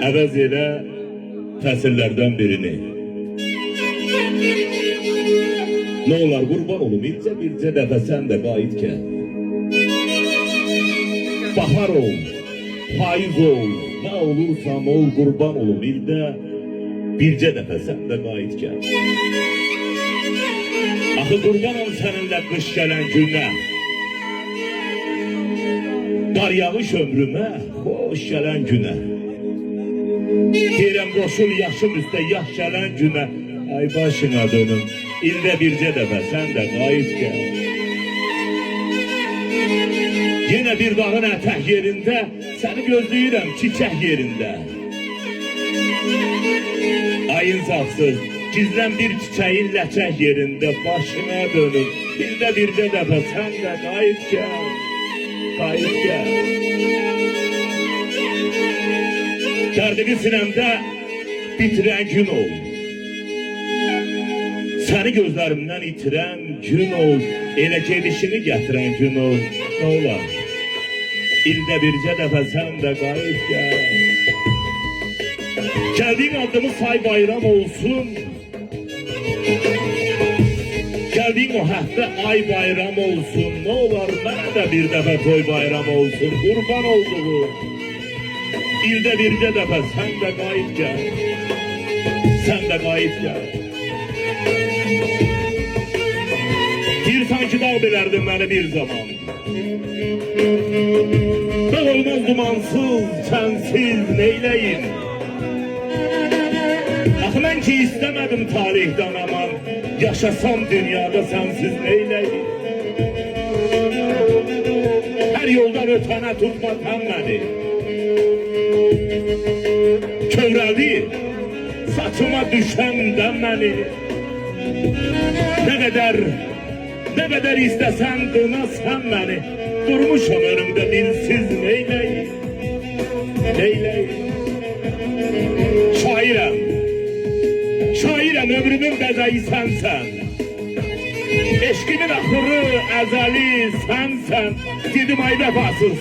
əvəz elə fəsillərdən birini. Nə olar qurban olum, bircə dəfə sən də qayıt gəl. Bahar ol, payız ol, nə olursan ol qurban olum, ildə bircə dəfə sən də qayıt gəl. Axı qurban ol səninlə qış gələn günə, qar yağış ömrümə, xoş gələn günə. Deyirəm qoşul yaşım üstə yaş gələn günə, ay başına dönüm, ildə bircə dəfə sən də qayıt gəl. Yenə bir dağın ətək yerində, səni gözləyirəm çiçək yerində. Ayın safsız, gizlən bir çiçəyin ləçək yerində, başına dönüm, ildə bircə dəfə sən də qayıt gəl. Qayıt gəl. Dərdimi sinəmdə bitirən gün ol. Səni gözlərimdən itirən gün ol. Elə gedişini gətirən gün ol. Nə olar? İldə bircə dəfə sən də qayıt gəl. Gəldiyin adımı say bayram olsun. Gəldiyin o həftə ay bayram olsun. Nə olar mənə də bir dəfə toy bayram olsun. Qurban olduğum. İldə bircə dəfə sən də qayıt gəl. Sən də qayıt gəl. Bir sanki dağ bilərdin məni bir zaman. Dağ olmaz dumansız, sənsiz neyləyim. Axı mən ki istəmədim tarixdən aman, yaşasam dünyada sənsiz neyləyim. Hər yoldan ötənə tutmatan məni. Kövrəldi saçıma düşəndə məni. Nə qədər istəsən qınasan məni. Durmuşam önümdə dilsiz neyləyim. Neyləyim. Şairəm ömrümün bəzəyi sənsən. Eşqimin axırı əzəli sənsən. Dedim ay vəfasız,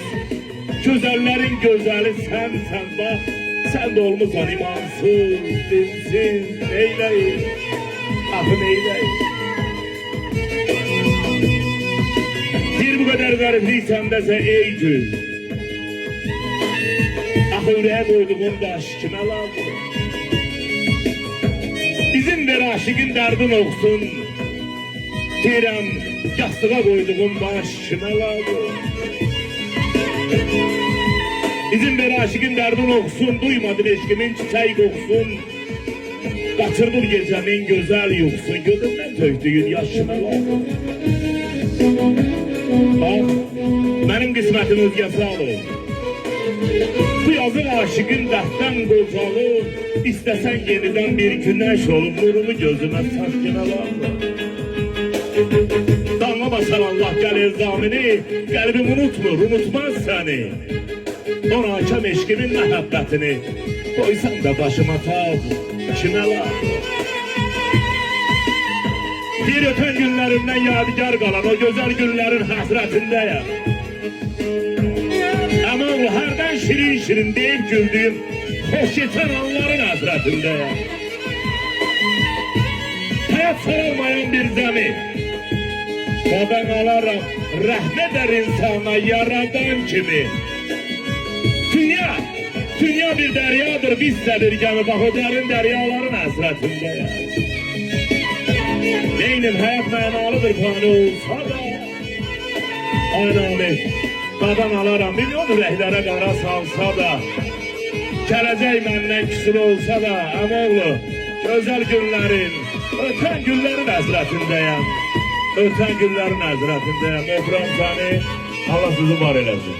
gözəllərin gözəli sənsən. Bax, sən də olmuşsan imansız, dinsiz, neyləyim. Axı neyləyim. Bir bu qədər qəriblik səndəsə ey gül. Axı ürəyə qoyduğum daş kimə lazım? İzin ver aşıqın dərdin oxsun. Deyirəm, yastığa qoyduğum baş kimə lazım? İzin ver aşıqın dərdin oxsun. Duymadım eşkimin çiçək qoxsun. Qaçırdım gecəmin gözəl yuxsun. Gözümdən tökdüyün yaş kimə lazım? Bax, mənim qismətim özgəsi alır. Bu yazıq aşıqın dərddən qocalır. İstəsən yenidən bir günəş olub, nurumu gözümə saç kimə lazım? Danlamasan Allah gəlir zamini, qəlbim unutmaz səni. Ona hakem eşkimin məhəbbətini, qoysan da başıma tac kimə lazım? Bir ötən günlərimdən yadigar qalan o gözəl günlərin həsrətindəyəm. Əmal hərdən şirin deyib güldüyüm xoş geçən anların həsrətindəyəm. Həyat sarılmayan bir zəmi, qadan alaram, rəhm edər insana yaradan kimi. Dünya bir dəryadır, biz sədir gəmi, bax o dərin dəryaların həsrətindəyəm. Neynim həyat mənalıdır fani olsa da, aynami, qadan alaram, milyon ürəklərə qara salsa da, gələcək məndən küsur olsa da, əmoğlu, gözəl günlərin, ötən günlərin həsrətindəyəm. Ötən günlərin həsrətindəyəm, öpürəm səni, Allah sizi var eləsin.